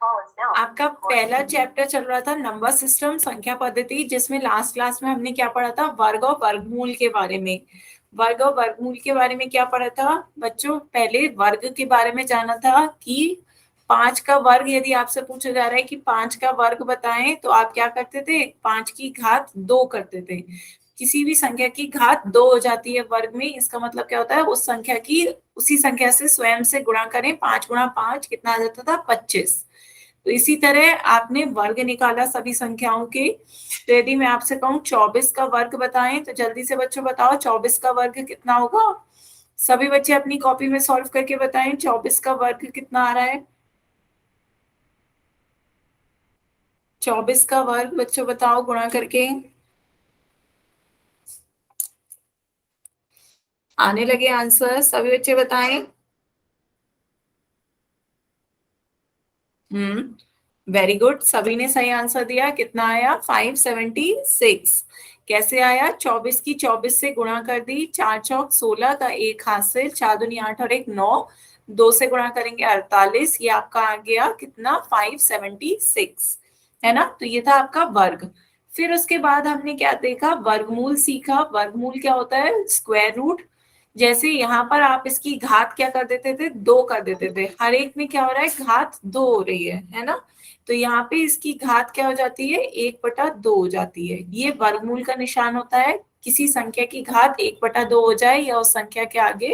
आपका पहला चैप्टर चल रहा था नंबर सिस्टम, संख्या पद्धति, जिसमें लास्ट क्लास में हमने क्या पढ़ा था, वर्ग और वर्गमूल के बारे में। वर्ग और वर्गमूल के बारे में क्या पढ़ा था बच्चों, पहले वर्ग के बारे में जाना था कि 5 का वर्ग यदि आपसे पूछा जा रहा है कि 5 का वर्ग बताएं, तो आप क्या करते थे, 5 की घात 2 करते थे। किसी भी संख्या की घात 2 हो जाती है वर्ग में, इसका मतलब क्या होता है, उस संख्या की उसी संख्या से स्वयं से गुणा करें, 5 गुणा 5 कितना आ जाता था, 25। तो इसी तरह आपने वर्ग निकाला सभी संख्याओं के। तो यदि मैं आपसे कहूं 24 का वर्ग बताएं, तो जल्दी से बच्चों बताओ 24 का वर्ग कितना होगा। सभी बच्चे अपनी कॉपी में सॉल्व करके बताएं 24 का वर्ग कितना आ रहा है। 24 का वर्ग बच्चों बताओ गुणा करके। आने लगे आंसर, सभी बच्चे बताएं। वेरी गुड, सभी ने सही आंसर दिया। कितना आया, 576। कैसे आया, 24 की 24 से गुणा कर दी, 4 चौक 16 का एक हाथ से, 4 दूनी 8 और एक 9, 2 से गुणा करेंगे 48, ये आपका आ गया कितना, 576, है ना। तो ये था आपका वर्ग। फिर उसके बाद हमने क्या देखा, वर्गमूल सीखा। वर्गमूल क्या होता है, स्क्वायर रूट। जैसे यहाँ पर आप इसकी घात क्या कर देते थे, 2 कर देते थे, हर एक में क्या हो रहा है, घात 2 हो रही है ना। तो यहाँ पे इसकी घात क्या हो जाती है, 1/2 हो जाती है। ये वर्गमूल का निशान होता है। किसी संख्या की घात 1/2 हो जाए या उस संख्या के आगे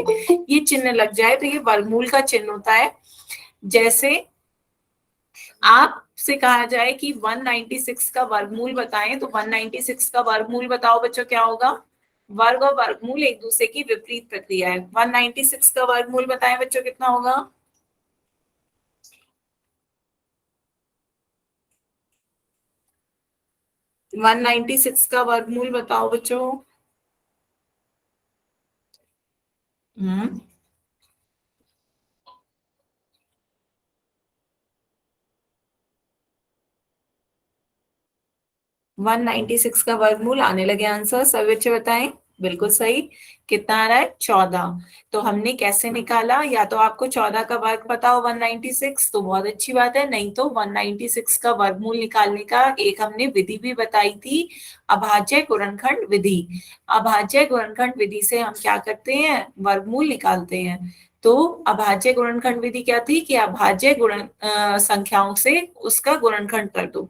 ये चिन्ह लग जाए, तो ये वर्गमूल का चिन्ह होता है। जैसे आपसे कहा जाए कि 196 का वर्गमूल बताएं, तो 196 का वर्गमूल बताओ बच्चों क्या होगा। वर्ग और वर्गमूल एक दूसरे की विपरीत प्रक्रिया है। 196 का वर्गमूल बताएं बच्चों कितना होगा। 196 का वर्गमूल बताओ बच्चों। हम्म 196 का वर्गमूल, आने लगे आंसर, सभी बच्चे बताएं। बिल्कुल सही। कितना आ रहा है, 14। तो हमने कैसे निकाला, या तो आपको 14 का वर्ग पता हो 196 तो बहुत अच्छी बात है, नहीं तो 196 का वर्गमूल निकालने का एक हमने विधि भी बताई थी, अभाज्य गुणनखंड विधि। अभाज्य गुणनखंड विधि से हम क्या करते हैं, वर्गमूल निकालते हैं। तो अभाज्य गुणनखंड विधि क्या थी कि अभाज्य संख्याओं से उसका गुणनखंड कर दो।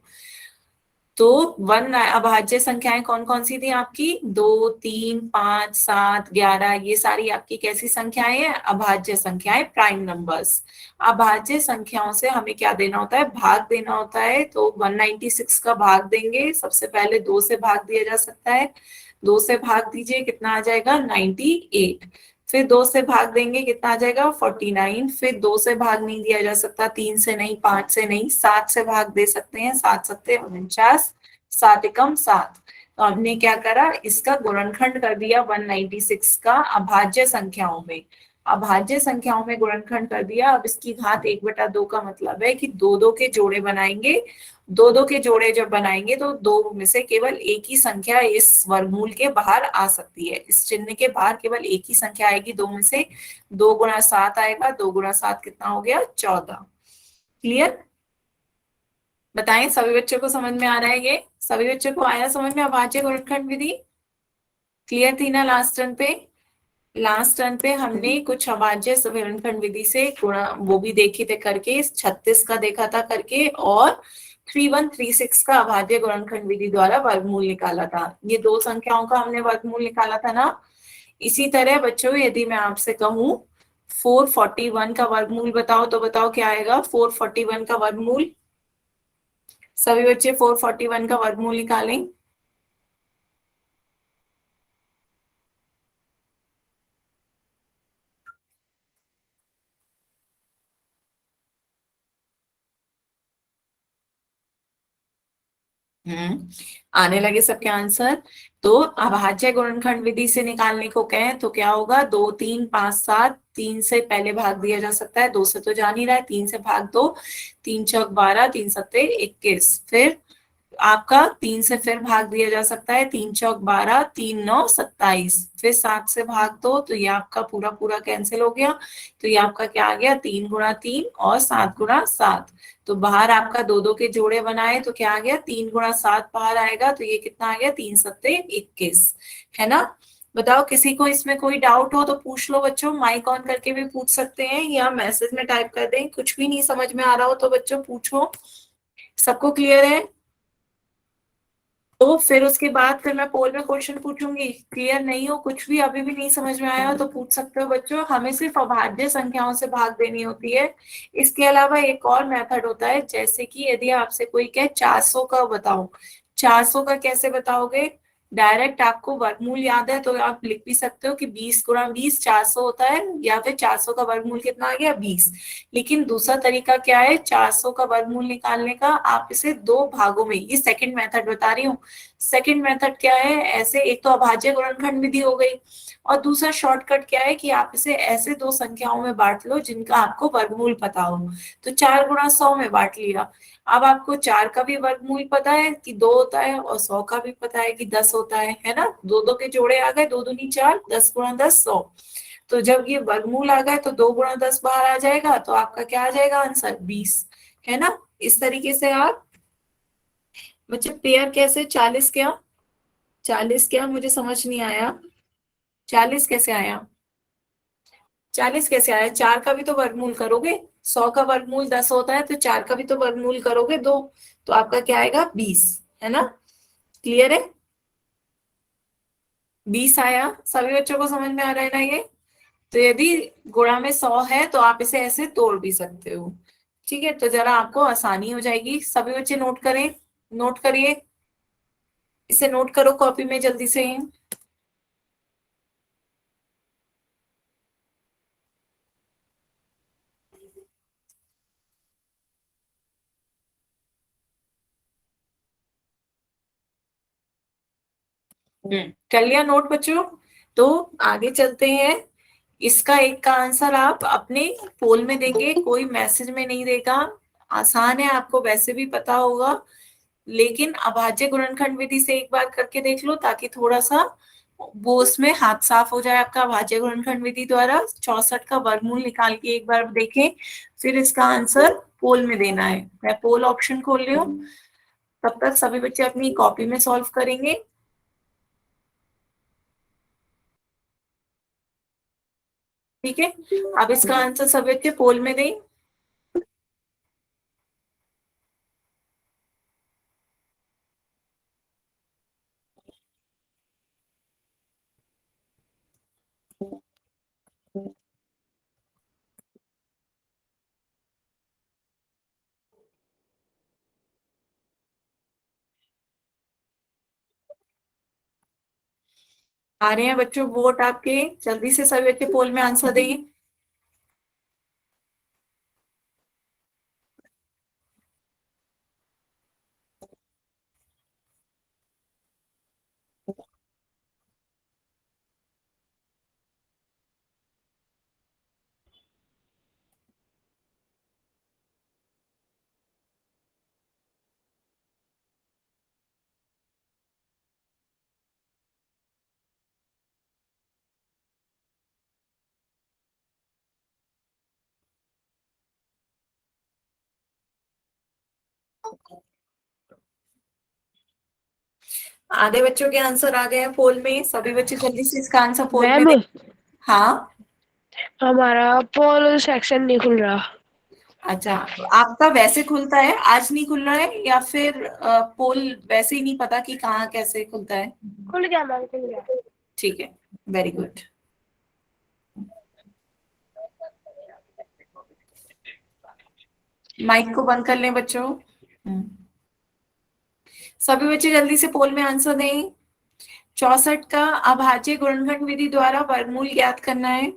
तो वन अभाज्य संख्याएं कौन कौन सी थी आपकी, 2, 3, 5, 7, 11, ये सारी आपकी कैसी संख्याएं हैं, अभाज्य संख्याएं, प्राइम नंबर्स। अभाज्य संख्याओं से हमें क्या देना होता है, भाग देना होता है। तो 196 का भाग देंगे, सबसे पहले 2 से भाग दिया जा सकता है, 2 से भाग दीजिए, कितना आ जाएगा, 98। फिर 2 से भाग देंगे, कितना आ जाएगा, 49। फिर 2 से भाग नहीं दिया जा सकता, 3 से नहीं, 5 से नहीं, 7 से भाग दे सकते हैं, 7 सत्ते 49, 7 एकम 7। तो हमने क्या करा, इसका गुणनखंड कर दिया 196 का अभाज्य संख्याओं में। अभाज्य संख्याओं में गुणनखंड कर दिया। अब इसकी घात 1/2 का मतलब है कि दो दो के जोड़े बनाएंगे। दो दो के जोड़े जब बनाएंगे तो दो में से केवल एक ही संख्या इस वर्गमूल के बाहर आ सकती है। इस चिन्ह के बाहर केवल एक ही संख्या आएगी दो में से। 2 गुणा 7 आएगा, 2 गुणा 7 कितना हो गया, 14। क्लियर। बताएं सभी बच्चों को समझ में आ रहा है ये, सभी बच्चों को आया समझ में अभाज्य गुणनखंड विधि। क्लियर थी ना लास्ट टर्न पे। लास्ट टर्न पे हमने कुछ अभाज्य गुणनखंड विधि से गुणा वो भी देखी थे करके, 36 का देखा था करके, और 3136 का अभाज्य गुणनखंड विधि द्वारा वर्गमूल निकाला था। ये दो संख्याओं का हमने वर्गमूल निकाला था ना। इसी तरह बच्चों यदि मैं आपसे कहूं 441 का वर्गमूल बताओ, तो बताओ क्या आएगा 441 का वर्गमूल। सभी बच्चे 441 का वर्गमूल निकालें। आने लगे सबके आंसर। तो अभाज्य गुणनखंड विधि से निकालने को कहें तो क्या होगा, 2, 3, 5, 7, 3 से पहले भाग दिया जा सकता है, 2 से तो जा नहीं रहा है, 3 से भाग दो, 3 चौक 12, 3 सत्ते 21। फिर आपका 3 से फिर भाग दिया जा सकता है, 3 चौक 12, 3 9 27, फिर 7 से भाग दो तो ये आपका पूरा पूरा कैंसिल हो गया। तो ये आपका क्या आ गया, 3 गुणा 3 और 7 गुणा 7। तो बाहर आपका दो दो के जोड़े बनाए तो क्या आ गया, 3 गुणा 7 बाहर आएगा, तो ये कितना आ गया, 3 सत्ते 21, है ना। बताओ, किसी को इसमें कोई डाउट हो तो पूछ लो बच्चों, माइक ऑन करके भी पूछ सकते हैं या मैसेज में टाइप कर दें, कुछ भी नहीं समझ में आ रहा हो तो बच्चों पूछो। सबको क्लियर है? तो फिर उसके बाद फिर मैं पोल में क्वेश्चन पूछूंगी, क्लियर नहीं हो, कुछ भी अभी भी नहीं समझ में आया हो तो पूछ सकते हो बच्चों। हमें सिर्फ अभाज्य संख्याओं से भाग देनी होती है। इसके अलावा एक और मेथड होता है, जैसे कि यदि आपसे कोई कहे 400 का बताओ, 400 का कैसे बताओगे। डायरेक्ट आपको वर्गमूल याद है तो आप लिख भी सकते हो कि 20 गुणा 20 400 होता है, या फिर 400 का वर्गमूल कितना आ गया, 20। लेकिन दूसरा तरीका क्या है 400 का वर्गमूल निकालने का, आप इसे दो भागों में, ये सेकंड मेथड बता रही हूँ। सेकंड मेथड क्या है, ऐसे एक तो अभाज्य गुणनखंड विधि हो गई, और दूसरा शॉर्टकट क्या है कि आप इसे ऐसे दो संख्याओं में बांट लो जिनका आपको वर्गमूल पता हो। तो 4 गुणा 100 में बांट लिया। अब आपको 4 का भी वर्गमूल पता है कि 2 होता है, और 100 का भी पता है कि 10 होता है ना। दो दो के जोड़े आ गए, 2 दूनी 4, 10 गुणा 10 100। तो जब ये वर्गमूल आ गए तो 2 गुणा 10 बाहर आ जाएगा, तो आपका क्या आ जाएगा आंसर, 20, है ना। इस तरीके से आप बच्चे पेयर कैसे, 40 क्या, 40 क्या, मुझे समझ नहीं आया, 40 कैसे आया, 40 कैसे आया, 4 का भी तो वर्गमूल करोगे, 100 का वर्गमूल 10 होता है तो 4 का भी तो वर्गमूल करोगे 2, तो आपका क्या आएगा, 20, है ना। क्लियर है, 20 आया, सभी बच्चों को समझ में आ रहा है ना ये। तो यदि गुणा में 100 है तो आप इसे ऐसे तोड़ भी सकते हो। ठीक है, तो जरा आपको आसानी हो जाएगी, सभी बच्चे नोट करें, नोट करिए, इसे नोट करो कॉपी में जल्दी से। कर लिया नोट बच्चों। तो आगे चलते हैं, इसका एक का आंसर आप अपने पोल में देंगे, कोई मैसेज में नहीं देगा। आसान है, आपको वैसे भी पता होगा, लेकिन अभाज्य गुणनखंड विधि से एक बार करके देख लो ताकि थोड़ा सा वो उसमें हाथ साफ हो जाए आपका। अभाज्य गुणनखंड विधि द्वारा 64 का वर्गमूल निकाल के एक बार देखें, फिर इसका आंसर पोल में देना है। मैं पोल ऑप्शन खोल रही हूँ, तब तक सभी बच्चे अपनी कॉपी में सॉल्व करेंगे। ठीक है, अब इसका आंसर सभी बच्चे पोल में दें। आ रहे हैं बच्चों वोट आपके, जल्दी से सभी बच्चे पोल में आंसर दें। आधे बच्चों के आंसर आ गए हैं पोल में, सभी बच्चे जल्दी से इसका आंसर पोल में मैम दें। हाँ, हमारा पोल सेक्शन नहीं खुल रहा। अच्छा, आपका वैसे खुलता है, आज नहीं खुल रहा है, या फिर पोल वैसे ही नहीं पता कि कहाँ कैसे खुलता है। खुल गया मैम, खुल गया। ठीक है, वेरी गुड। माइक को बंद कर लें बच्चों। सभी बच्चे जल्दी से पोल में आंसर दें। 64 का अभाज्य गुणनखंड विधि द्वारा वर्गमूल ज्ञात करना है।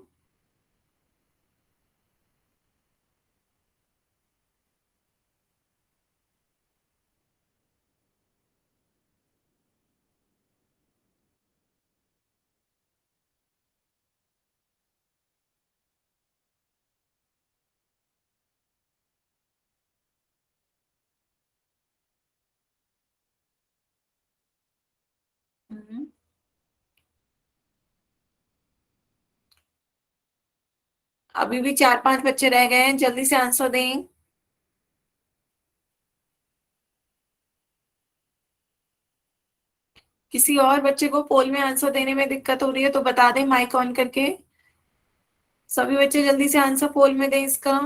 हम्म, अभी भी 4-5 बच्चे रह गए हैं, जल्दी से आंसर दें। किसी और बच्चे को पोल में आंसर देने में दिक्कत हो रही है तो बता दें माइक ऑन करके। सभी बच्चे जल्दी से आंसर पोल में दें इसका।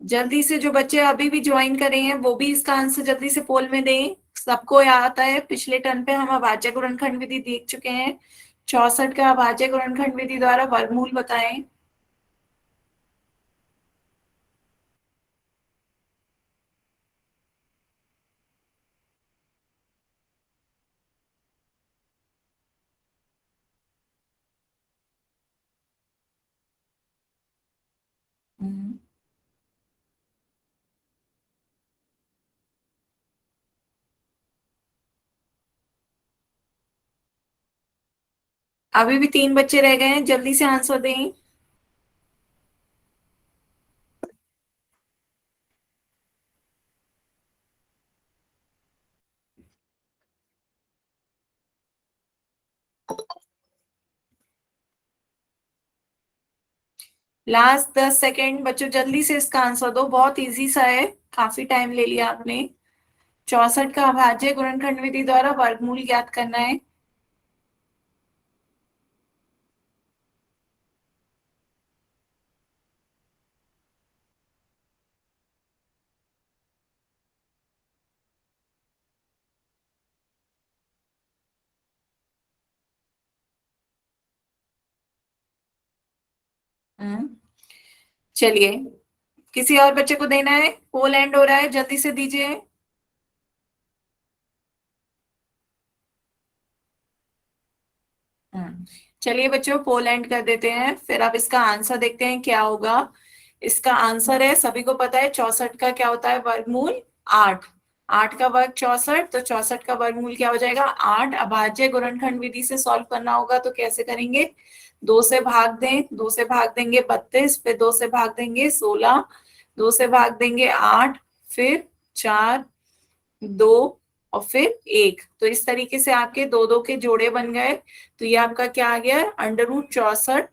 जल्दी से जो बच्चे अभी भी ज्वाइन करे हैं वो भी इसका आंसर जल्दी से पोल में दें। सबको याद आता है पिछले टर्म पे हम अभाज्य गुणनखंड विधि देख चुके हैं। 64 का अभाज्य गुणनखंड विधि द्वारा वर्गमूल बताएं। हम्म, अभी भी 3 बच्चे रह गए हैं, जल्दी से आंसर दें। लास्ट 10 सेकेंड बच्चों, जल्दी से इसका आंसर दो, बहुत इजी सा है। काफी टाइम ले लिया आपने। 64 का अभाज्य गुणनखंड विधि द्वारा वर्गमूल ज्ञात करना है। हम्म, चलिए, किसी और बच्चे को देना है, पोल एंड हो रहा है, जल्दी से दीजिए। चलिए बच्चों, पोल एंड कर देते हैं, फिर अब इसका आंसर देखते हैं क्या होगा। इसका आंसर है, सभी को पता है 64 का क्या होता है वर्गमूल, 8। 8 का वर्ग 64, तो 64 का वर्गमूल क्या हो जाएगा, 8। अभाज्य गुणनखंड विधि से सॉल्व करना होगा तो कैसे करेंगे, 2 से भाग दें, 2 से भाग देंगे 32, फिर 2 से भाग देंगे 16, 2 से भाग देंगे 8, फिर 4, 2 और फिर 1। तो इस तरीके से आपके दो दो के जोड़े बन गए। तो ये आपका क्या आ गया, √64,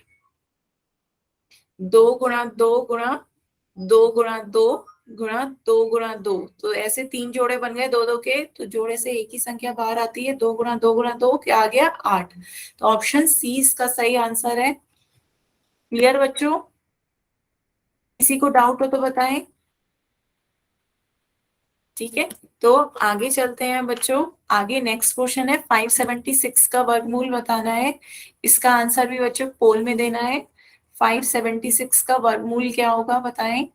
2 गुणा 2 गुणा 2 गुणा 2 गुणा 2। तो ऐसे 3 जोड़े बन गए दो दो के, तो जोड़े से एक ही संख्या बाहर आती है, 2 गुणा 2 गुणा 2 क्या आ गया, 8। तो ऑप्शन सी इसका सही आंसर है। क्लियर बच्चों? किसी को डाउट हो तो बताएं। ठीक है, तो आगे चलते हैं बच्चों। आगे नेक्स्ट क्वेश्चन है, 576 का वर्गमूल बताना है। इसका आंसर भी बच्चों पोल में देना है। 576 का वर्गमूल क्या होगा बताएं।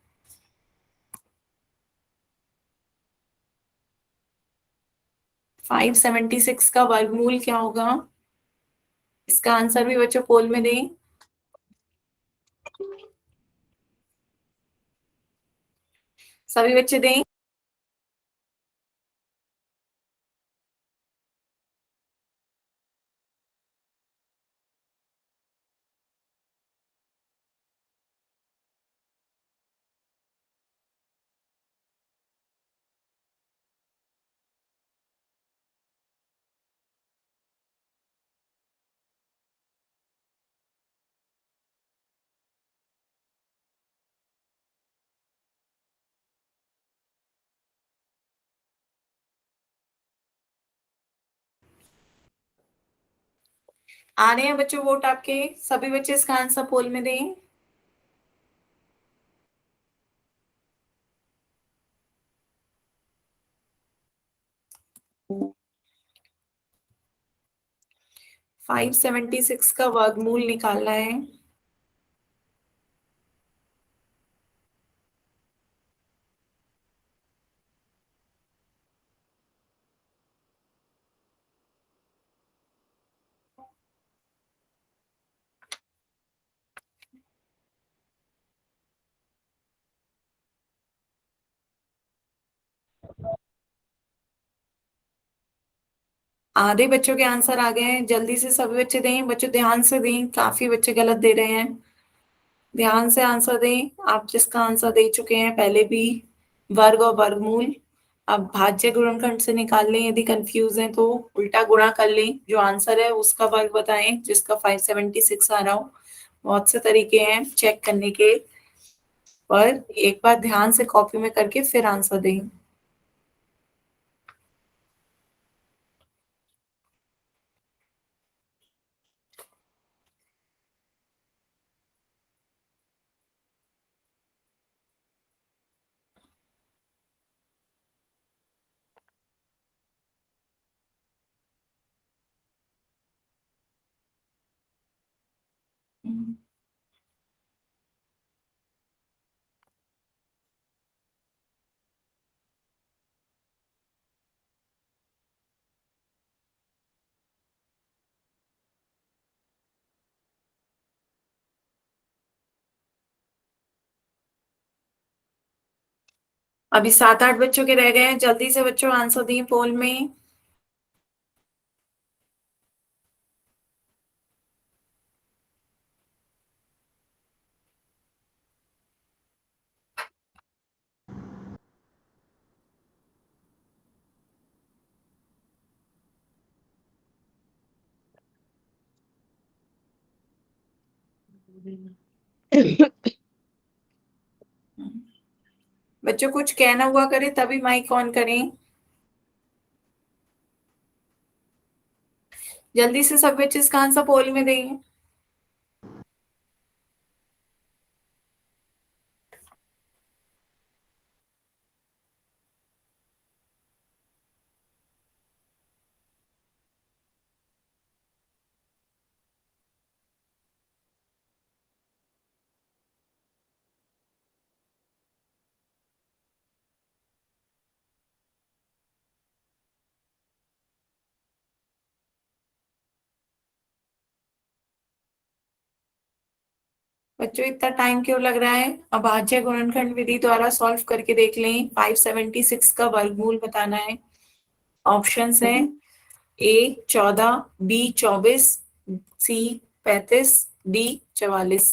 576 का वर्गमूल क्या होगा, इसका आंसर भी बच्चों पोल में दें। सभी बच्चे दें। आ रहे हैं बच्चों वोट आपके, सभी बच्चे इसका आंसर पोल में दें। 576 का वर्गमूल निकालना है। आधे बच्चों के आंसर आ गए हैं, जल्दी से सभी बच्चे दें, बच्चों ध्यान से दें, काफी बच्चे गलत दे रहे हैं। ध्यान से आंसर दें, आप जिसका आंसर दे चुके हैं पहले भी। वर्ग और वर्गमूल अब भाज्य गुणनखंड से निकाल लें, यदि कंफ्यूज हैं तो उल्टा गुणा कर लें, जो आंसर है उसका वर्ग बताएं जिसका 576 आ रहा हो। बहुत से तरीके हैं चेक करने के, पर एक बार ध्यान से कॉपी में करके फिर आंसर दें। अभी 7-8 बच्चों के रह गए हैं, जल्दी से बच्चों आंसर दिए पोल में। बच्चों कुछ कहना हुआ करे तभी माइक ऑन करें। जल्दी से सब बच्चे इसका आंसर पोल में दें। बच्चों इतना टाइम क्यों लग रहा है? अब अभाज्य गुणनखंड विधि द्वारा सॉल्व करके देख लें। 576 का वर्गमूल बताना है। ऑप्शंस हैं ए 14, बी 24, सी 35, डी 44।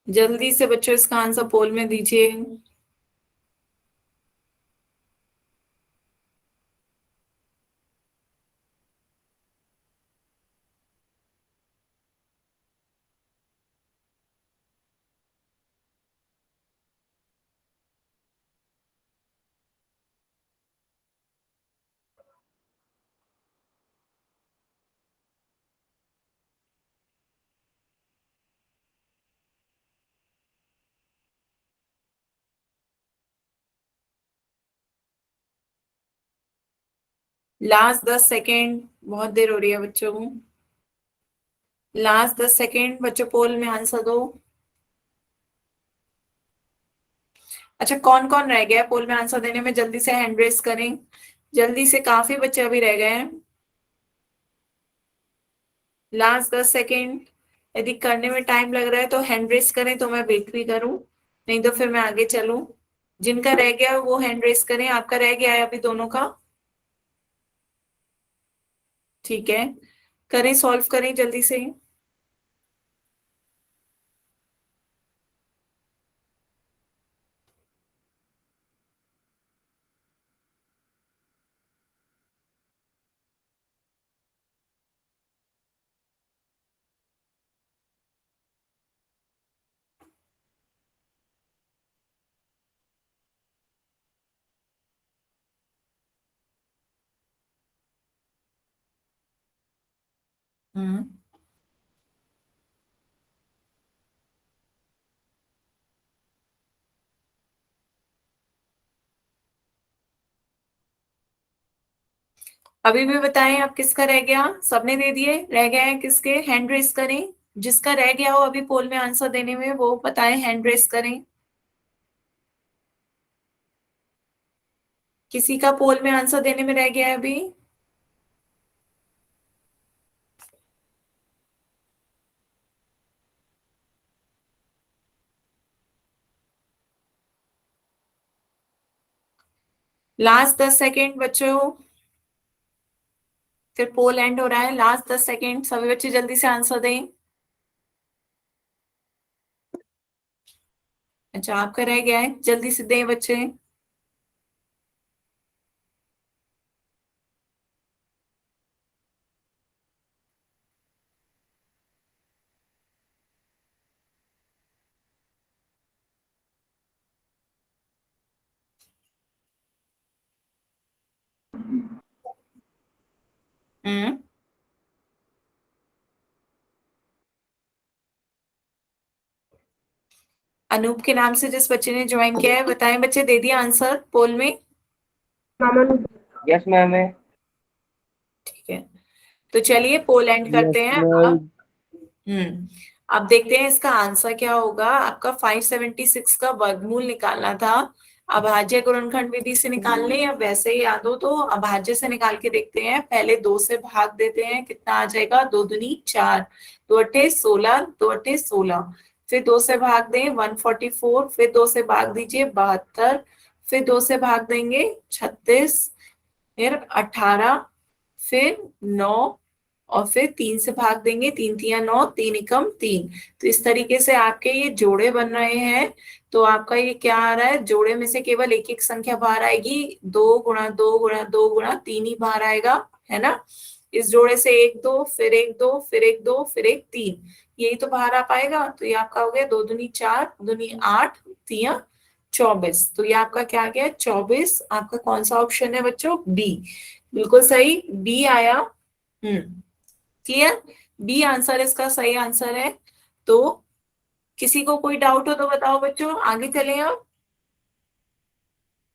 जल्दी से बच्चों इसका आंसर पोल में दीजिए। लास्ट 10 सेकेंड, बहुत देर हो रही है बच्चों। लास्ट 10 सेकेंड बच्चों, पोल में आंसर दो। अच्छा, कौन कौन रह गया है पोल में आंसर देने में? जल्दी से हैंड रेस करें, जल्दी से, काफी बच्चे अभी रह गए हैं। लास्ट 10 सेकेंड, यदि करने में टाइम लग रहा है तो हैंड रेस करें तो मैं वेट भी करूं, नहीं तो फिर मैं आगे चलूं। जिनका रह गया वो हैंड रेस करें। आपका रह गया है अभी दोनों का? ठीक है, करें, सॉल्व करें जल्दी से। हम्म अभी भी बताएं आप किसका रह गया? सबने दे दिए? रह गए हैं किसके? हैंड रेस करें। जिसका रह गया हो अभी पोल में आंसर देने में वो बताएं, हैंड रेस करें। किसी का पोल में आंसर देने में रह गया है अभी? लास्ट 10 सेकेंड बच्चों, फिर पोल एंड हो रहा है। लास्ट 10 सेकेंड, सभी बच्चे जल्दी से आंसर दें। अच्छा, आपका रह गया है, जल्दी से दें बच्चे। हम्म। अनूप के नाम से जिस बच्चे ने ज्वाइन किया है, बताएं बच्चे, दे दिया आंसर पोल में? यस मैम है। ठीक है, तो चलिए पोल एंड यस करते हैं मैम। अब। अब देखते हैं इसका आंसर क्या होगा। आपका 576 का वर्गमूल निकालना था। अभाज्य गुणनखंड विधि से निकालने या वैसे ही याद हो तो अभाज्य से निकाल के देखते हैं। पहले 2 से भाग देते हैं, कितना आ जाएगा? 2 दूनी 4, 2 अट्ठे 16, 2 अट्ठे 16। फिर 2 से भाग दें 144, फिर 2 से भाग दीजिए 72, फिर 2 से भाग देंगे 36, फिर 18, फिर 9, और फिर 3 से भाग देंगे, 3 तिया 9, 3 एकम 3। तो इस तरीके से आपके ये जोड़े बन रहे हैं। तो आपका ये क्या आ रहा है? जोड़े में से केवल एक एक संख्या बाहर आएगी, 2 गुणा 2 गुणा 2 गुणा 3 ही बाहर आएगा, है ना। इस जोड़े से एक दो, फिर एक दो, फिर एक दो, फिर एक 3, यही तो बाहर आ पाएगा। तो ये आपका हो गया 2 दूनी 4, दूनी 8, तिया 24। तो ये आपका क्या आ गया? 24। आपका कौन सा ऑप्शन है बच्चों? बी। बिल्कुल सही, बी आया। क्लियर? बी आंसर इसका सही आंसर है। तो किसी को कोई डाउट हो तो बताओ बच्चों, आगे चलें अब।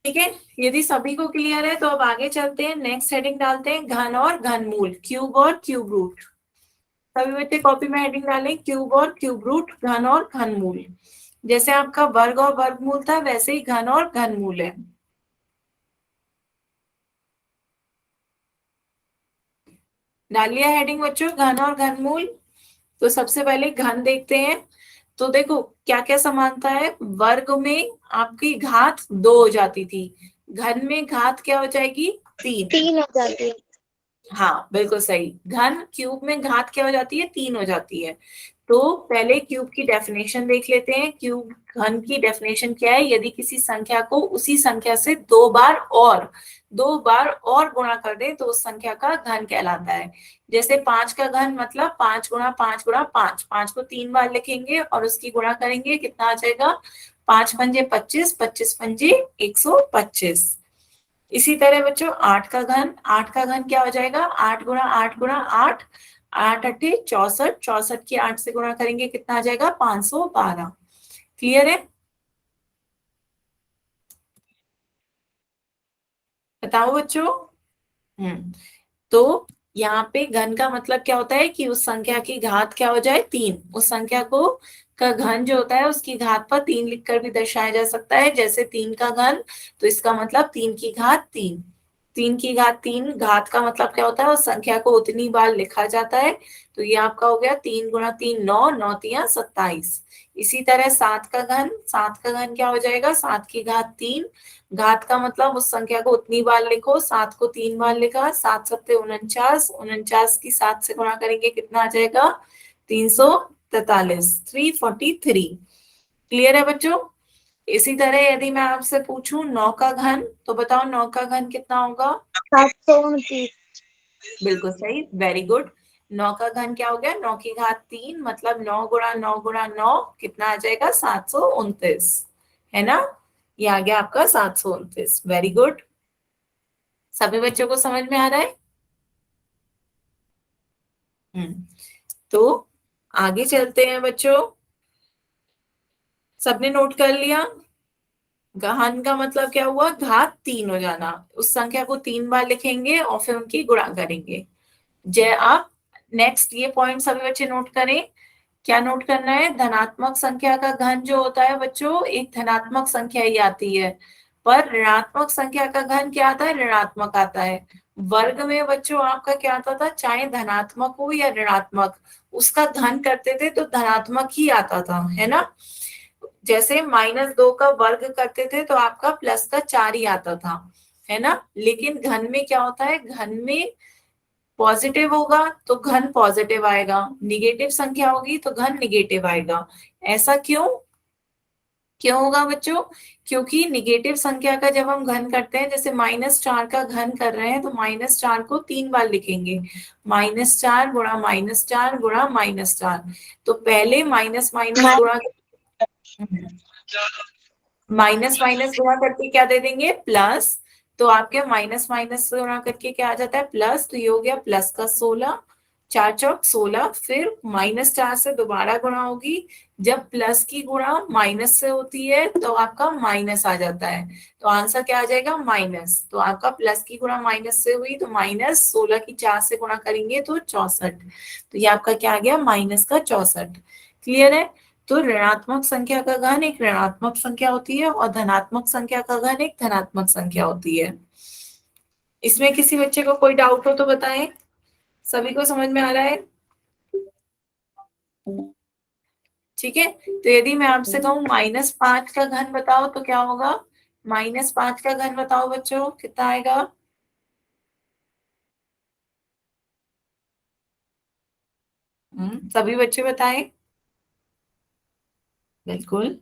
ठीक है, यदि सभी को क्लियर है तो अब आगे चलते हैं। नेक्स्ट हेडिंग डालते हैं घन और घनमूल, क्यूब और क्यूब रूट। सभी बच्चे कॉपी में हेडिंग डालें, क्यूब और क्यूब रूट, घन और घनमूल। जैसे आपका वर्ग और वर्गमूल था, वैसे ही घन और घनमूल है। डाल लिया हेडिंग बच्चों, घन और घनमूल। तो सबसे पहले घन देखते हैं। तो देखो क्या क्या समानता है। वर्ग में आपकी घात 2 हो जाती थी, घन में घात क्या हो जाएगी? 3। 3 हो जाती है। हाँ बिल्कुल सही। घन क्यूब में घात क्या हो जाती है? 3 हो जाती है। तो पहले क्यूब की डेफिनेशन देख लेते हैं। क्यूब घन की डेफिनेशन क्या है? यदि किसी संख्या को उसी संख्या से 2 बार और गुणा कर दे तो उस संख्या का घन कहलाता है। जैसे 5 का घन मतलब 5 गुणा 5 गुणा 5, 5 को 3 बार लिखेंगे और उसकी गुणा करेंगे, कितना आ जाएगा? 5 पंजे 25, 25 पंजे 125। इसी तरह बच्चों 8 का घन, 8 का घन क्या हो जाएगा? 8 गुणा 8 गुणा 8, 8 अट्ठे 64, 64 की 8 से गुणा करेंगे, कितना आ जाएगा? 512। क्लियर है? बताओ बच्चों। तो यहाँ पे घन का मतलब क्या होता है कि उस संख्या की घात क्या हो जाए? 3। उस संख्या को का घन जो होता है उसकी घात पर 3 लिखकर भी दर्शाया जा सकता है। जैसे 3 का घन, तो इसका मतलब 3 की घात 3। 3 की घात 3, घात का मतलब क्या होता है? उस संख्या को उतनी बार लिखा जाता है। तो ये आपका हो गया 3 गुणा 3 9, 9 तिया 27। इसी तरह 7 का घन, 7 का घन क्या हो जाएगा? 7 की घात 3, घात का मतलब उस संख्या को उतनी बार लिखो, 7 को 3 बार लिखा, 7 सत्ते 49, 49 की 7 से गुणा करेंगे, कितना आ जाएगा? 343, 343। क्लियर है बच्चों? इसी तरह यदि मैं आपसे पूछूं 9 का घन, तो बताओ 9 का घन कितना होगा? 729। बिल्कुल सही, वेरी गुड। 9 का घन क्या हो गया? 9 की घात 3, मतलब 9 गुणा 9 गुणा 9, कितना आ जाएगा? 729, है ना। ये आ गया आपका 729। Very good. सभी बच्चों को समझ में आ रहा है? हम्म। तो आगे चलते हैं बच्चों। सबने नोट कर लिया? घन का मतलब क्या हुआ? घात 3 हो जाना। उस संख्या को 3 बार लिखेंगे और फिर उनकी गुणा करेंगे। जय आप नेक्स्ट ये पॉइंट सभी बच्चे नोट करें। क्या नोट करना है? धनात्मक संख्या का घन जो होता है बच्चों, एक धनात्मक संख्या ही आती है, पर ऋणात्मक संख्या का घन क्या आता है? ऋणात्मक आता है। वर्ग में बच्चों आपका क्या आता था? चाहे धनात्मक हो या ऋणात्मक, उसका घन करते थे तो धनात्मक ही आता था, है ना। जैसे -2 का वर्ग करते थे तो आपका +4 ही आता था, है ना। लेकिन घन में क्या होता है, घन में पॉजिटिव होगा तो घन पॉजिटिव आएगा, निगेटिव संख्या होगी तो घन निगेटिव आएगा। ऐसा क्यों, क्यों होगा बच्चों? क्योंकि निगेटिव संख्या का जब हम घन करते हैं, जैसे -4 का घन कर रहे हैं तो -4 को 3 बार लिखेंगे, -4 गुणा -4 गुणा -4। तो पहले माइनस माइनस गुणा, माइनस माइनस गुणा करके क्या दे देंगे, प्लस। तो आपके माइनस माइनस गुणा करके क्या आ जाता है, प्लस। तो ये हो गया प्लस का 16, 4 चौक 16। फिर -4 से दोबारा गुणा होगी, जब प्लस की गुणा माइनस से होती है तो आपका माइनस आ जाता है। तो आंसर क्या आ जाएगा, माइनस। तो आपका प्लस की गुणा माइनस से हुई तो -16 की 4 से गुणा करेंगे तो 64। तो ये आपका क्या आ गया, माइनस का 64। क्लियर है। तो ऋणात्मक संख्या का घन एक ऋणात्मक संख्या होती है और धनात्मक संख्या का घन एक धनात्मक संख्या होती है। इसमें किसी बच्चे को कोई डाउट हो तो बताएं, सभी को समझ में आ रहा है? ठीक है। तो यदि मैं आपसे कहूँ -5 का घन बताओ तो क्या होगा, -5 का घन बताओ बच्चों, कितना आएगा? सभी बच्चे बताएं। बिल्कुल,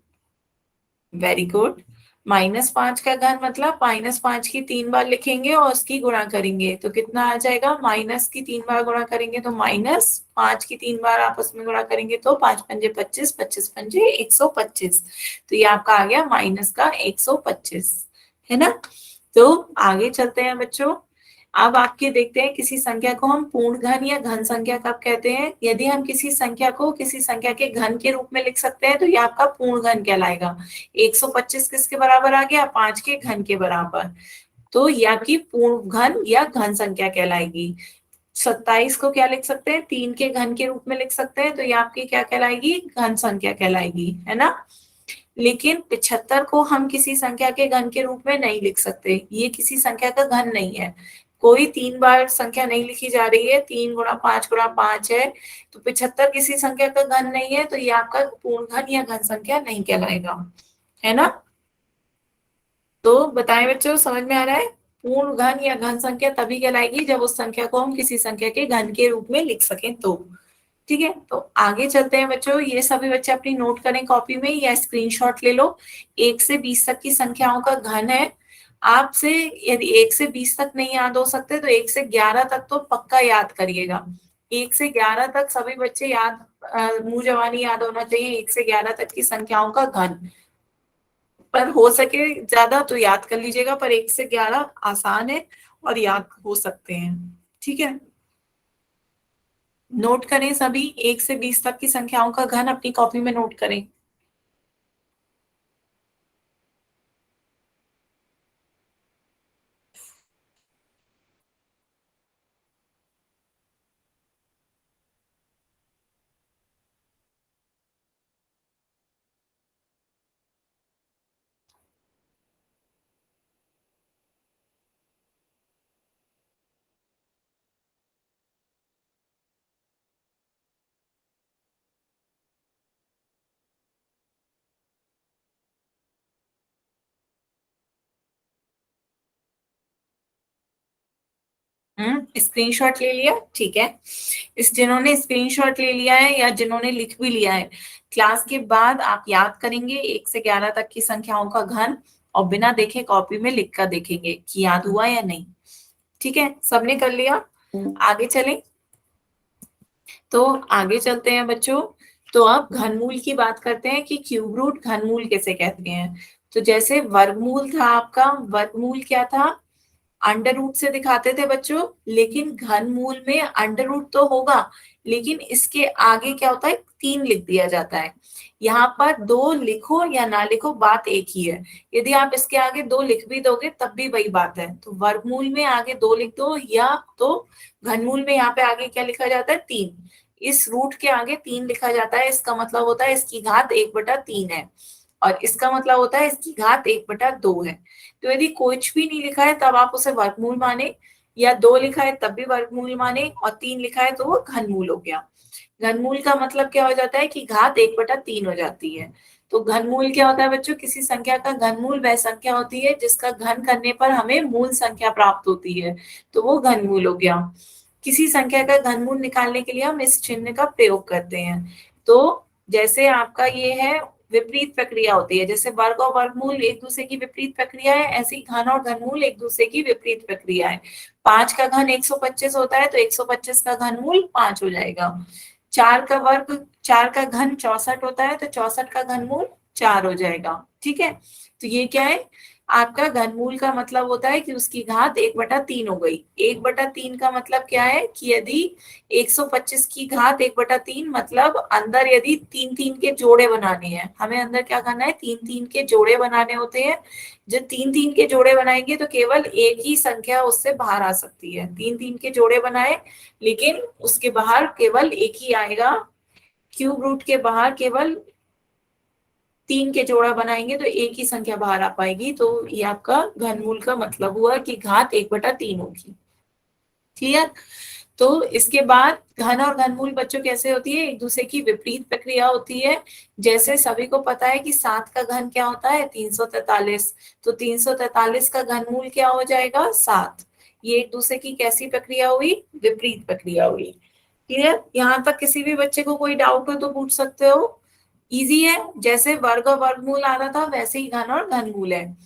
वेरी गुड। -5 का घन मतलब -5 की 3 बार लिखेंगे और उसकी गुणा करेंगे तो कितना आ जाएगा, माइनस की 3 बार गुणा करेंगे तो -5 की 3 बार आपस में गुणा करेंगे तो 5 पंजे 25, 25 पंजे 125। तो ये आपका आ गया माइनस का 125, है ना। तो आगे चलते हैं बच्चों। अब आपके देखते हैं किसी संख्या को हम पूर्ण घन या घन संख्या कब कहते हैं। यदि हम किसी संख्या को किसी संख्या के घन के रूप में लिख सकते हैं तो ये आपका पूर्ण घन कहलाएगा। 125 किसके बराबर आ गया, 5 के घन के बराबर। तो ये आपकी पूर्ण घन या घन संख्या कहलाएगी। 27 को क्या लिख सकते हैं, 3 के घन के रूप में लिख सकते हैं तो ये आपकी क्या कहलाएगी, घन संख्या कहलाएगी, है ना। लेकिन 75 को हम किसी संख्या के घन के रूप में नहीं लिख सकते, ये किसी संख्या का घन नहीं है। कोई 3 बार संख्या नहीं लिखी जा रही है, 3 गुणा 5 है। तो 75 किसी संख्या का घन नहीं है तो ये आपका पूर्ण घन या घन संख्या नहीं कहलाएगा, है ना। तो बताएं बच्चों, समझ में आ रहा है? पूर्ण घन या घन संख्या तभी कहलाएगी जब उस संख्या को हम किसी संख्या के घन के रूप में लिख सकें तो। ठीक है, तो आगे चलते हैं बच्चों। ये सभी बच्चे अपनी नोट करें कॉपी में या स्क्रीनशॉट ले लो। 1 से 20 तक की संख्याओं का घन है। आपसे यदि 1 से 20 तक नहीं याद हो सकते तो 1 से 11 तक तो पक्का याद करिएगा। 1 से 11 तक सभी बच्चे याद, मुंह जवानी याद होना चाहिए 1 से 11 तक की संख्याओं का घन। पर हो सके ज्यादा तो याद कर लीजिएगा, पर 1 से 11 आसान है और याद हो सकते हैं। ठीक है, नोट करें सभी, 1 से 20 तक की संख्याओं का घन अपनी कॉपी में नोट करें। स्क्रीनशॉट ले लिया, ठीक है। इस जिन्होंने स्क्रीनशॉट ले लिया है या जिन्होंने लिख भी लिया है, क्लास के बाद आप याद करेंगे 1 से 11 तक की संख्याओं का घन और बिना देखे कॉपी में लिख कर देखेंगे कि याद हुआ या नहीं। ठीक है, सबने कर लिया। आगे चलें। तो आगे चलते हैं बच्चों। तो अब घनमूल की बात करते हैं कि क्यूब रूट घनमूल किसे कहते हैं। तो जैसे वर्गमूल था आपका, वर्गमूल क्या था, अंडर रूट से दिखाते थे बच्चों। लेकिन घनमूल में अंडर रूट तो होगा, लेकिन इसके आगे क्या होता है, 3 लिख दिया जाता है। यहाँ पर 2 लिखो या ना लिखो बात एक ही है। यदि आप इसके आगे 2 लिख भी दोगे तब भी वही बात है। तो वर्गमूल में आगे 2 लिख दो, या तो घनमूल में यहाँ पे आगे क्या लिखा जाता है, 3। इस रूट के आगे 3 लिखा जाता है, इसका मतलब होता है इसकी घात 1/3 है, और इसका मतलब होता है इसकी घात 1/2 है। तो यदि कुछ भी नहीं लिखा है तब आप उसे वर्गमूल माने, या 2 लिखा है तब भी वर्गमूल माने, और 3 लिखा है तो वो घनमूल हो गया। घनमूल का मतलब क्या हो जाता है कि घात 1/3 हो जाती है। तो घनमूल क्या होता है बच्चों? किसी संख्या का घनमूल वह संख्या होती है जिसका घन करने पर हमें मूल संख्या प्राप्त होती है, तो वो घनमूल हो गया। किसी संख्या का घनमूल निकालने के लिए हम इस चिन्ह का प्रयोग करते हैं। तो जैसे आपका ये है, विपरीत प्रक्रिया होती है, जैसे वर्ग और वर्गमूल एक दूसरे की विपरीत प्रक्रिया है, ऐसी घन और घनमूल एक दूसरे की विपरीत प्रक्रिया है। 5 का घन 125 होता है, तो 125 का घनमूल 5 हो जाएगा। 4 का घन 64 होता है, तो 64 का घनमूल 4 हो जाएगा। ठीक है, तो ये क्या है? आपका घनमूल का मतलब होता है कि उसकी घात 1/3 हो गई। 1/3 का मतलब क्या है कि यदि 125 की घात 1/3 मतलब अंदर यदि 3-3 के जोड़े बनाने हैं, हमें अंदर क्या करना है? 3-3 के जोड़े बनाने होते हैं। जब 3-3 के जोड़े बनाएंगे तो केवल एक ही संख्या उससे बाहर आ सकती है। 3-3 के जोड़े बनाए, लेकिन उसके बाहर केवल एक ही आएगा। क्यूब रूट के बाहर केवल 3 के जोड़ा बनाएंगे तो एक ही संख्या बाहर आ पाएगी। तो ये आपका घनमूल का मतलब हुआ कि घात 1/3 होगी। क्लियर? तो इसके बाद घन और घनमूल बच्चों कैसे होती है? एक दूसरे की विपरीत प्रक्रिया होती है। जैसे सभी को पता है कि 7 का घन क्या होता है? 343। तो 343 का घनमूल क्या हो जाएगा? 7। ये एक दूसरे की कैसी प्रक्रिया हुई? विपरीत प्रक्रिया हुई। क्लियर? यहाँ तक किसी भी बच्चे को कोई डाउट हो तो पूछ सकते हो। इजी है, जैसे वर्ग और वर्गमूल आ रहा था वैसे ही घन और घनमूल है।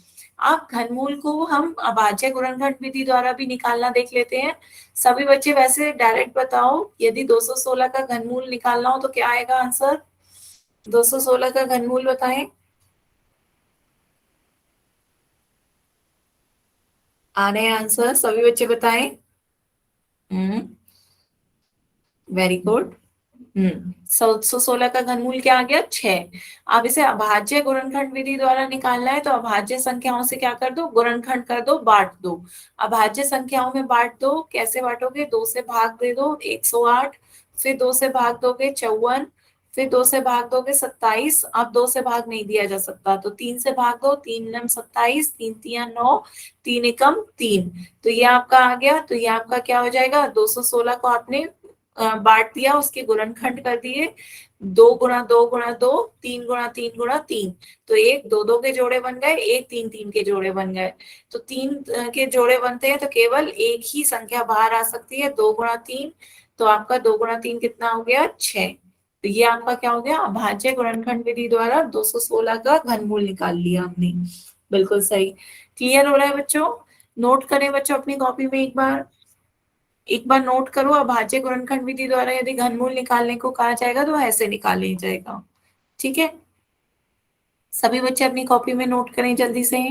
अब घनमूल को हम अभाज्य गुणनखंड विधि द्वारा भी निकालना देख लेते हैं। सभी बच्चे वैसे डायरेक्ट बताओ, यदि 216 का घनमूल निकालना हो तो क्या आएगा आंसर? 216 का घनमूल बताएं। आ रहे हैं आंसर? सभी बच्चे बताएं। Very good. 116 का घनमूल क्या आ गया? 6। अब इसे अभाज्य गुणनखंड विधि द्वारा निकालना है, तो अभाज्य संख्याओं से क्या कर दो? गुणनखंड कर दो, बांट दो। अभाज्य संख्याओं में बांट दो, कैसे बांटोगे? 2 से भाग दे दो 108, फिर 2 से भाग दोगे 54, फिर 2 से भाग दोगे 27। अब 2 से भाग नहीं दिया जा सकता, तो 3 से भाग दो, 3 नम 27, 3 तिया 9, 3 एकम 3। तो ये आपका आ गया। तो ये आपका क्या हो जाएगा? 216 को आपने बांट दिया, उसके गुणनखंड कर दिए। 2 × 2 × 2, 3 × 3 × 3। तो एक 2 2 के जोड़े बन गए, एक 3 3 के जोड़े बन गए। तो 3 के जोड़े बनते हैं तो केवल एक ही संख्या बाहर आ सकती है, 2 × 3। तो आपका 2 × 3 कितना हो गया? 6। तो ये आपका क्या हो गया? अभाज्य गुणनखंड विधि द्वारा 216 का घनमूल निकाल लिया हमने। बिल्कुल सही। क्लियर हो रहा है बच्चों? नोट करें बच्चों अपनी कॉपी में एक बार नोट करो। अभाज्य गुणनखंड विधि द्वारा यदि घनमूल निकालने को कहा जाएगा तो ऐसे निकाल जाएगा। ठीक है, सभी बच्चे अपनी कॉपी में नोट करें जल्दी से।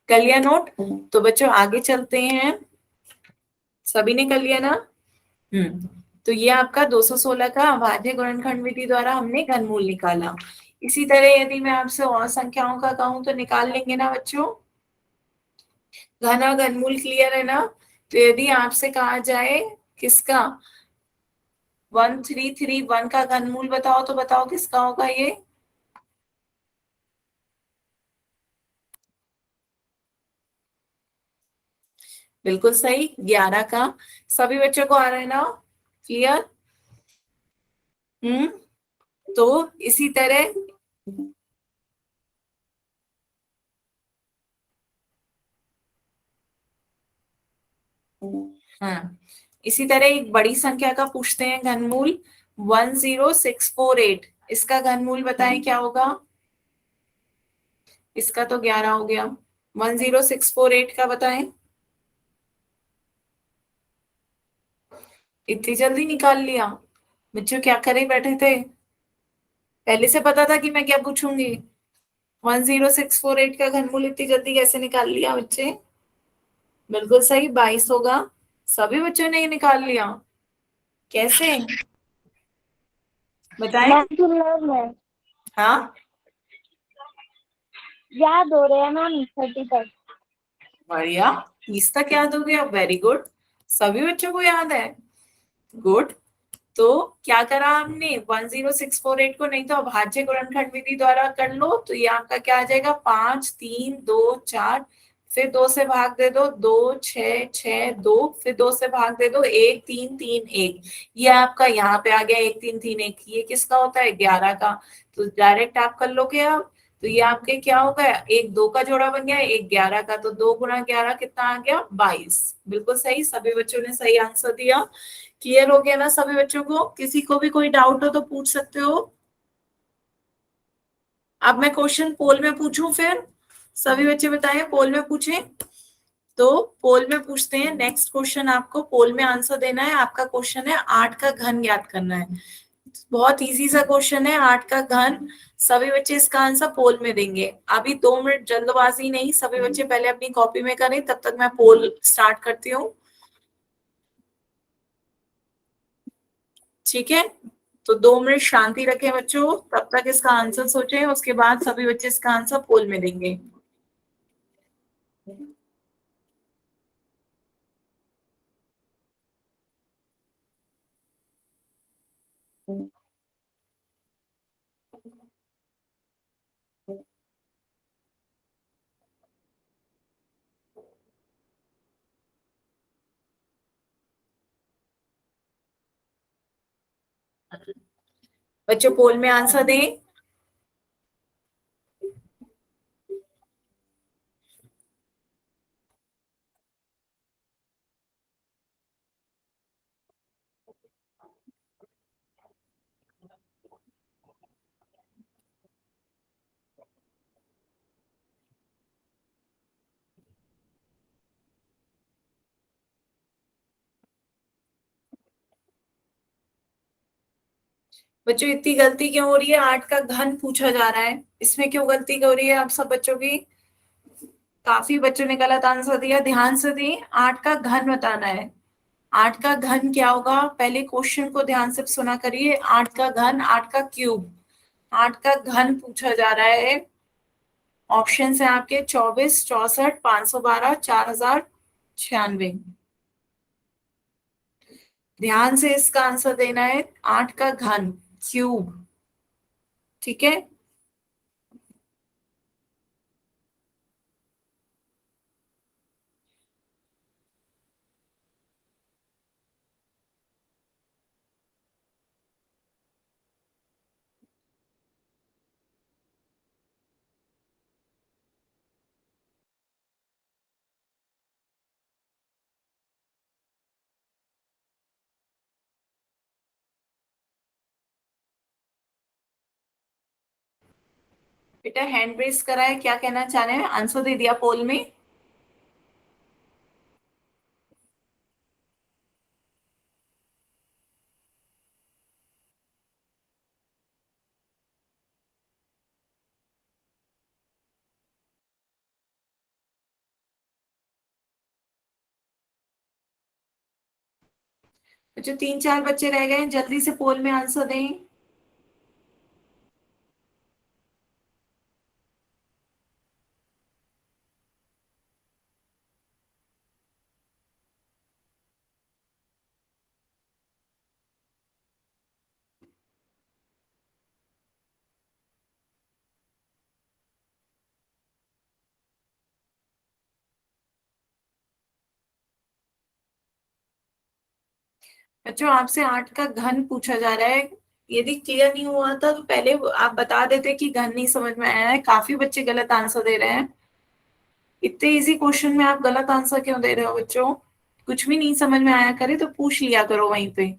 कर लिया नोट? तो बच्चों आगे चलते हैं। सभी ने कर लिया ना? तो ये आपका 216 का अभाज्य गुणनखंड विधि द्वारा हमने घनमूल निकाला। इसी तरह यदि मैं आपसे और संख्याओं का कहूं तो निकाल लेंगे ना बच्चों? घन और घनमूल क्लियर है ना? तो यदि आपसे कहा जाए किसका 1331 का घनमूल बताओ, तो बताओ किसका होगा ये? बिल्कुल सही, 11 का। सभी बच्चों को आ रहा है ना? क्लियर? हम्म तो इसी तरह हाँ, इसी तरह एक बड़ी संख्या का पूछते हैं घनमूल। 10648, इसका घनमूल बताएं क्या होगा? इसका तो 11 हो गया। 10648 का बताएं। इतनी जल्दी निकाल लिया? बच्चों क्या करे बैठे थे? पहले से पता था कि मैं क्या पूछूंगी? 10648 का घनमूल इतनी जल्दी कैसे निकाल लिया बच्चे? बिल्कुल सही, 22 होगा। सभी बच्चों ने ये निकाल लिया? कैसे बताएं? मैम हाँ, याद हो रहे हैं मैम 30 तक। बढ़िया। 30 तक याद हो गया, वेरी गुड। सभी बच्चों को याद है, गुड। तो क्या करा हमने, 10648 को नहीं तो अभाज्य गुणनखंड विधि द्वारा कर लो, तो ये आपका क्या आ जाएगा, 5 3 2 4, फिर 2 से भाग दे दो, 2 6 6 2, फिर 2 से भाग दे दो, 1 3 3 1, ये आपका यहाँ पे आ गया 1 3 3 1, ये किसका होता है, 11 का। तो डायरेक्ट आप कर लोगे आप, तो ये आपके क्या होगा, एक 2 का जोड़ा बन गया, एक 11 का, तो 2 × 11 कितना आ गया, 22। बिल्कुल सही, सभी बच्चों ने सही आंसर दिया। क्लियर हो गया ना सभी बच्चों को, किसी को भी कोई डाउट हो तो पूछ सकते हो। अब मैं क्वेश्चन पोल में पूछूं फिर, सभी बच्चे बताएं, पोल में पूछें। तो पोल में पूछते हैं, नेक्स्ट क्वेश्चन आपको पोल में आंसर देना है। आपका क्वेश्चन है 8 का घन ज्ञात करना है। बहुत इजी सा क्वेश्चन है, 8 का घन। सभी बच्चे इसका आंसर पोल में देंगे। अभी 2 मिनट जल्दबाजी नहीं, सभी बच्चे पहले अपनी कॉपी में करें, तब तक मैं पोल स्टार्ट करती हूँ। ठीक है, तो 2 मिनट शांति रखें बच्चों, तब तक इसका आंसर सोचें, उसके बाद सभी बच्चे इसका आंसर पोल में देंगे। बच्चों पोल में आंसर दें। बच्चों इतनी गलती क्यों हो रही है, 8 का घन पूछा जा रहा है, इसमें क्यों गलती हो रही है आप सब बच्चों की। काफी बच्चों ने गलत आंसर दिया, ध्यान से दें, 8 का घन बताना है। 8 का घन क्या होगा, पहले क्वेश्चन को ध्यान से सुना करिए। 8 का घन, 8 का क्यूब, 8 का घन पूछा जा रहा है। ऑप्शन है आपके 24 64 512 4096। ध्यान से इसका आंसर देना है, 8 का घन क्यूब। ठीक है, बेटा हैंड रेस करा है, क्या कहना चाह रहे हैं, आंसर दे दिया पोल में। जो 3 4 बच्चे रह गए हैं, जल्दी से पोल में आंसर दें। बच्चों आपसे 8 का घन पूछा जा रहा है, यदि क्लियर नहीं हुआ था तो पहले आप बता देते कि घन नहीं समझ में आया है। काफी बच्चे गलत आंसर दे रहे हैं, इतने इजी क्वेश्चन में आप गलत आंसर क्यों दे रहे हो बच्चों। कुछ भी नहीं समझ में आया करे तो पूछ लिया करो वहीं पे।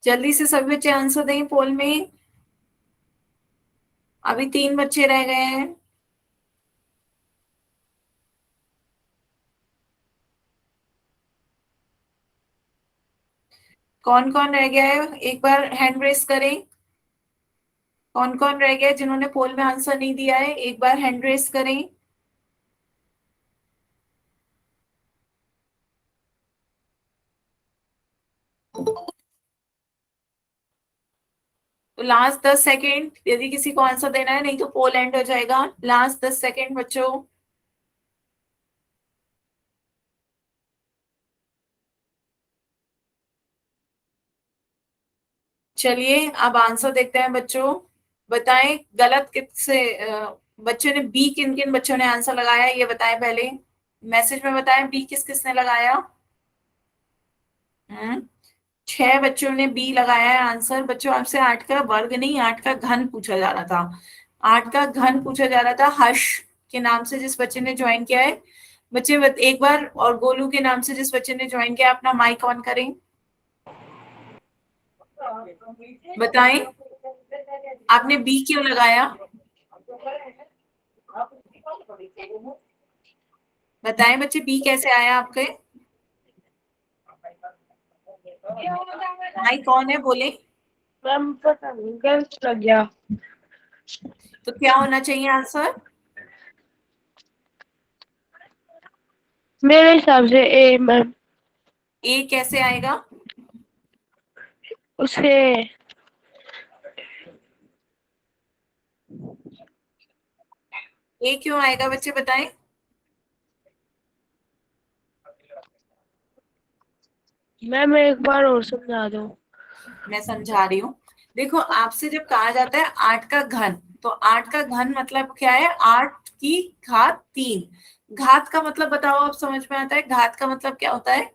जल्दी से सभी बच्चे आंसर दें पोल में, अभी 3 बच्चे रह गए हैं। कौन कौन रह गया है, एक बार हैंड रेस करें। कौन कौन रह गया है जिन्होंने पोल में आंसर नहीं दिया है, एक बार हैंड रेस करें। लास्ट 10 सेकेंड, यदि किसी को आंसर देना है, नहीं तो पोल एंड हो जाएगा। लास्ट 10 सेकेंड बच्चों। चलिए अब आंसर देखते हैं बच्चों। बताएं गलत किससे, बच्चों ने बी, किन किन बच्चों ने आंसर लगाया ये बताएं पहले। मैसेज में बताएं बी किस किसने लगाया। हम्म 6 बच्चों ने बी लगाया है आंसर। बच्चों आपसे 8 का वर्ग नहीं, 8 का घन पूछा जा रहा था। 8 का घन पूछा जा रहा था। हर्ष के नाम से जिस बच्चे ने ज्वाइन किया है, बच्चे एक बार, और गोलू के नाम से जिस बच्चे ने ज्वाइन किया, अपना माइक ऑन करें। बताएं आपने बी क्यों लगाया। बताएं बच्चे बी कैसे आया आपके। माइक ऑन है, बोले। मैम पता नहीं गलत लग गया। तो क्या होना चाहिए आंसर। मेरे हिसाब से ए मैम। ए कैसे आएगा। उसे ए क्यों आएगा बच्चे बताएं। मैम एक बार और समझा दो। मैं समझा रही हूँ। देखो आपसे जब कहा जाता है 8 का घन, तो 8 का घन मतलब क्या है, 8 की घात 3। घात का मतलब बताओ, आप समझ में आता है घात का मतलब क्या होता है।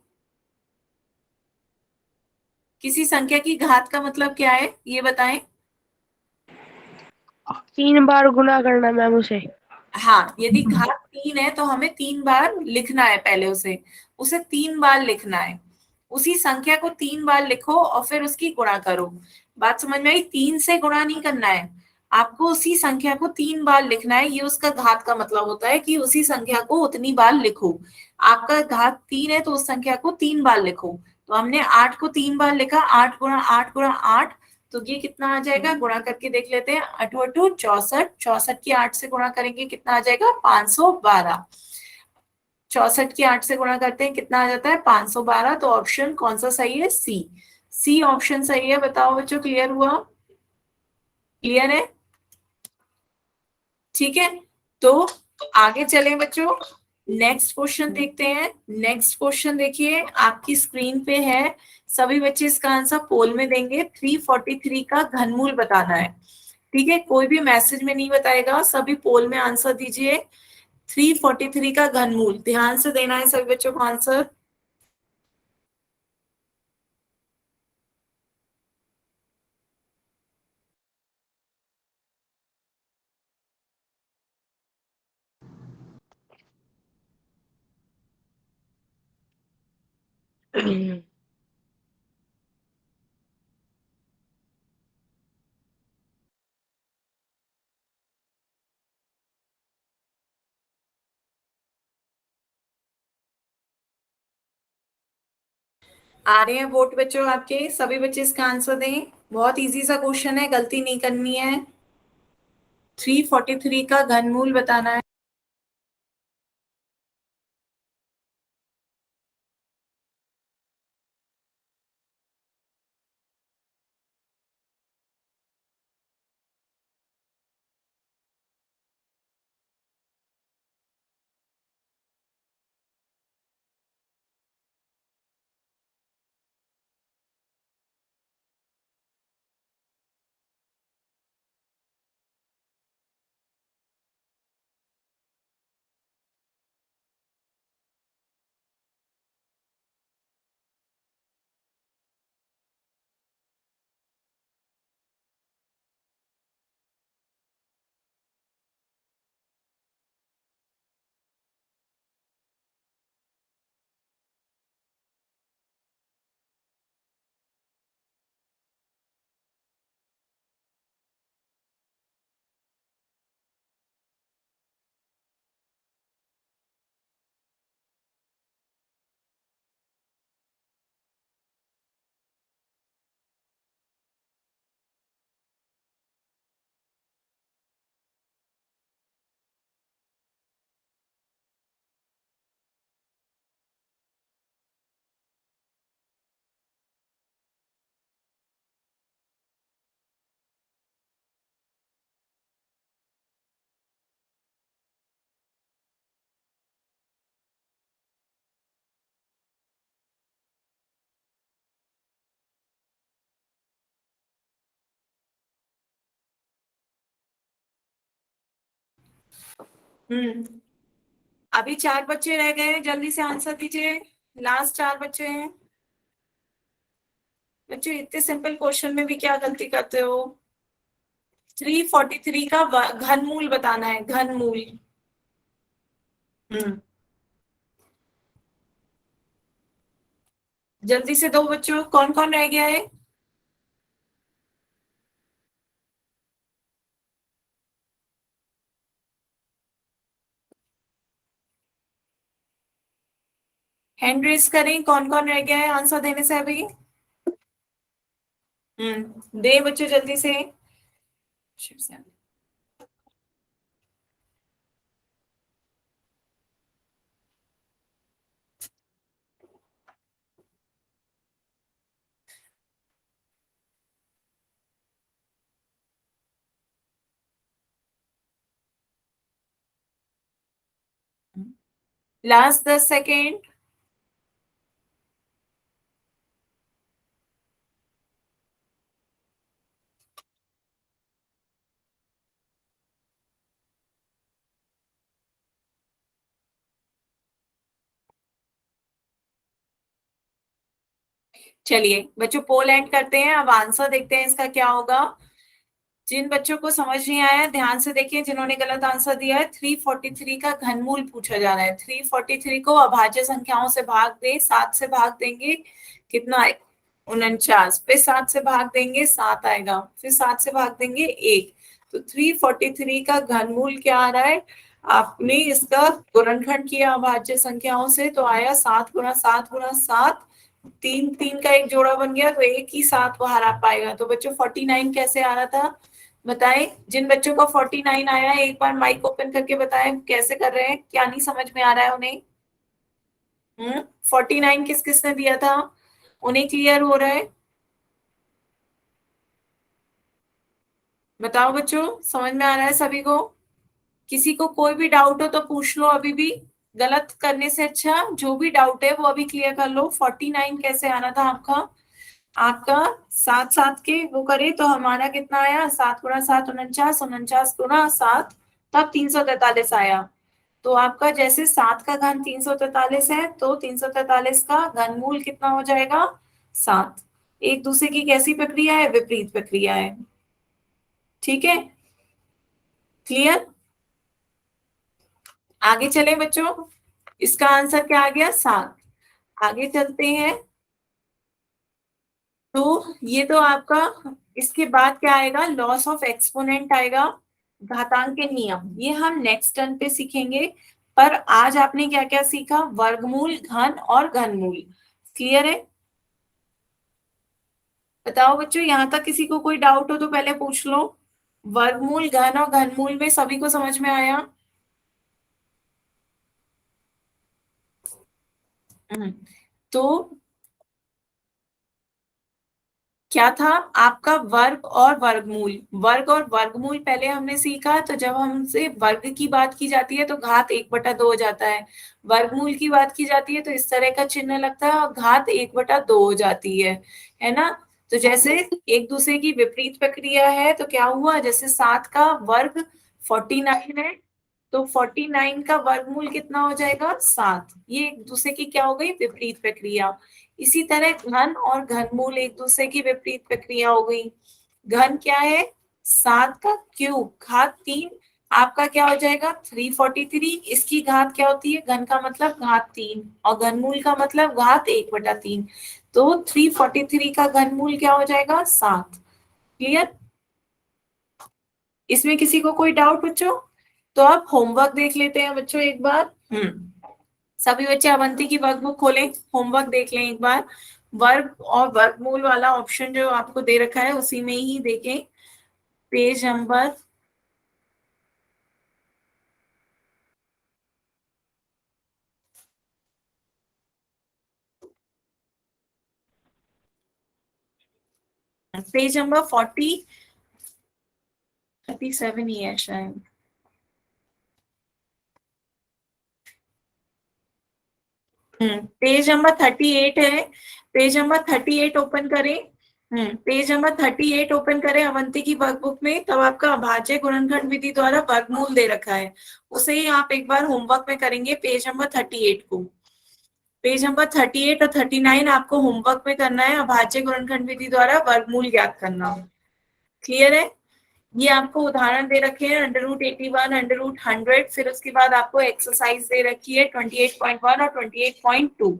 किसी संख्या की घात का मतलब क्या है ये बताएं। 3 बार गुना करना मैम उसे। हाँ, यदि घात 3 है तो हमें 3 बार लिखना है, पहले उसे उसे 3 बार लिखना है। उसी संख्या को 3 बार लिखो और फिर उसकी गुणा करो। बात समझ में आई। 3 से गुणा नहीं करना है, आपको उसी संख्या को 3 बार लिखना है। ये उसका घात का मतलब होता है कि उसी संख्या को उतनी बार लिखो। आपका घात 3 है तो उस संख्या को 3 बार लिखो। तो हमने 8 को 3 बार लिखा, 8 गुणा 8 गुणा 8। तो ये कितना आ जाएगा, गुणा करके देख लेते हैं। 8 8 64, 64 की 8 से गुणा करेंगे कितना आ जाएगा, 512। 64 की 8 से गुणा करते हैं कितना आ जाता है, 512। तो ऑप्शन कौन सा सही है, सी। सी ऑप्शन सही है। बताओ बच्चों, क्लियर हुआ। क्लियर है, ठीक है। तो आगे चलें बच्चों, नेक्स्ट क्वेश्चन देखते हैं। नेक्स्ट क्वेश्चन देखिए आपकी स्क्रीन पे है। सभी बच्चे इसका आंसर पोल में देंगे। 343 का घनमूल बताना है। ठीक है, कोई भी मैसेज में नहीं बताएगा, सभी पोल में आंसर दीजिए। 343 का घनमूल ध्यान से देना है सभी बच्चों को आंसर। आ रहे हैं वोट बच्चों आपके, सभी बच्चे इसका आंसर दें। बहुत इजी सा क्वेश्चन है, गलती नहीं करनी है। 343 का घनमूल बताना है। हम्म। अभी 4 बच्चे रह गए हैं, जल्दी से आंसर दीजिए। लास्ट 4 बच्चे हैं। बच्चों इतने सिंपल क्वेश्चन में भी क्या गलती करते हो। 343 का घनमूल बताना है, घनमूल। हम्म। जल्दी से दो बच्चों, कौन कौन रह गया है। हैंड रेस करें, कौन कौन रह गया है आंसर देने से अभी। दे बच्चों जल्दी से। शिव से। Last 10 second. चलिए बच्चों पोल एंड करते हैं, अब आंसर देखते हैं इसका क्या होगा। जिन बच्चों को समझ नहीं आया ध्यान से देखिए, जिन्होंने गलत आंसर दिया है। 343 का घनमूल पूछा जा रहा है। 343 को अभाज्य संख्याओं से भाग दे, 7 से भाग देंगे कितना आए, 49। फिर 7 से भाग देंगे 7 आएगा, फिर 7 से भाग देंगे 1। तो 343 का घनमूल क्या आ रहा है। आपने इसका गुणनखंड किया अभाज्य संख्याओं से तो आया 7 गुना 7 गुना 7। 3 3 का एक जोड़ा बन गया तो एक ही 7 बाहर आ पाएगा। तो बच्चों 49 कैसे आ रहा था बताएं। जिन बच्चों का 49 आया है एक बार माइक ओपन करके बताएं कैसे कर रहे हैं, क्या नहीं समझ में आ रहा है उन्हें। 49 किस किसने दिया था, उन्हें क्लियर हो रहा है। बताओ बच्चों, समझ में आ रहा है सभी को। किसी को कोई भी डाउट हो तो पूछ लो अभी भी। गलत करने से अच्छा जो भी डाउट है वो अभी क्लियर कर लो। 49 कैसे आना था आपका। आपका 7 7 के वो करे तो हमारा कितना आया, 7 गुना 7 49, 49 गुना 7 तब 343 आया। तो आपका जैसे 7 का घन 343 है तो 343 का घनमूल कितना हो जाएगा, 7। एक दूसरे की कैसी प्रक्रिया है, विपरीत प्रक्रिया है। ठीक है, क्लियर। आगे चले बच्चों, इसका आंसर क्या आ गया, 7। आगे चलते हैं। तो ये तो आपका, इसके बाद क्या आएगा, लॉस ऑफ एक्सपोनेंट आएगा, घातांक के नियम, ये हम नेक्स्ट टर्न पे सीखेंगे। पर आज आपने क्या क्या सीखा, वर्गमूल, घन और घनमूल। क्लियर है। बताओ बच्चों, यहां तक किसी को कोई डाउट हो तो पहले पूछ लो। वर्गमूल, घन और घनमूल में सभी को समझ में आया। हम्म, तो क्या था आपका वर्ग और वर्गमूल। वर्ग और वर्गमूल पहले हमने सीखा, तो जब हमसे वर्ग की बात की जाती है तो घात 1/2 हो जाता है। वर्गमूल की बात की जाती है तो इस तरह का चिन्ह लगता है और घात 1/2 हो जाती है ना। तो जैसे एक दूसरे की विपरीत प्रक्रिया है तो क्या हुआ, जैसे 7 का वर्ग 49 है तो 49 का वर्गमूल कितना हो जाएगा, 7। ये एक दूसरे की क्या हो गई, विपरीत प्रक्रिया। इसी तरह घन और घनमूल एक दूसरे की विपरीत प्रक्रिया हो गई। घन क्या है, 7 का क्यूब घात 3, आपका क्या हो जाएगा 343। इसकी घात क्या होती है, घन का मतलब घात 3 और घनमूल का मतलब घात 1/3। तो 343 का घनमूल क्या हो जाएगा, 7। क्लियर। इसमें किसी को कोई डाउट बच्चों। तो आप होमवर्क देख लेते हैं बच्चों एक बार। सभी बच्चे अवंती की वर्कबुक खोलें, होमवर्क देख लें एक बार। वर्ग और वर्गमूल वाला ऑप्शन जो आपको दे रखा है उसी में ही देखें। पेज नंबर, पेज नंबर 37 ही है शायद। पेज नंबर 38 है। पेज नंबर 38 ओपन करें। पेज नंबर 38 ओपन करें अवंती की वर्कबुक में। तब आपका अभाज्य गुणनखंड विधि द्वारा वर्गमूल दे रखा है, उसे ही आप एक बार होमवर्क में करेंगे पेज नंबर 38 को। पेज नंबर 38 और 39 आपको होमवर्क में करना है, अभाज्य गुणनखंड विधि द्वारा वर्गमूल ज्ञात करना। क्लियर है? ये आपको उदाहरण दे रखे हैं √81, √100, फिर उसके बाद आपको एक्सरसाइज दे रखी है 28.1 और 28.2।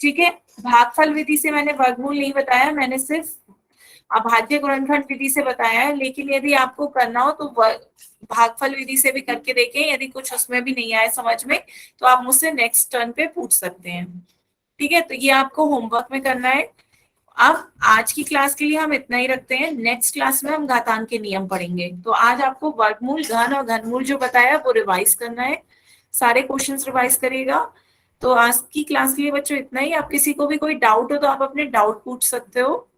ठीक है, भागफल विधि से मैंने वर्गमूल नहीं बताया, मैंने सिर्फ अभाज्य गुणनखंड विधि से बताया है। लेकिन यदि आपको करना हो तो भागफल विधि से भी करके देखें, यदि कुछ उसमें भी नहीं आए समझ में तो आप मुझसे नेक्स्ट टर्न पे पूछ सकते हैं। ठीक है, तो ये आपको होमवर्क में करना है। अब आज की क्लास के लिए हम इतना ही रखते हैं, नेक्स्ट क्लास में हम घातांक के नियम पढ़ेंगे। तो आज आपको वर्गमूल, घन और घनमूल जो बताया वो रिवाइज करना है, सारे क्वेश्चंस रिवाइज करिएगा। तो आज की क्लास के लिए बच्चों इतना ही। आप किसी को भी कोई डाउट हो तो आप अपने डाउट पूछ सकते हो।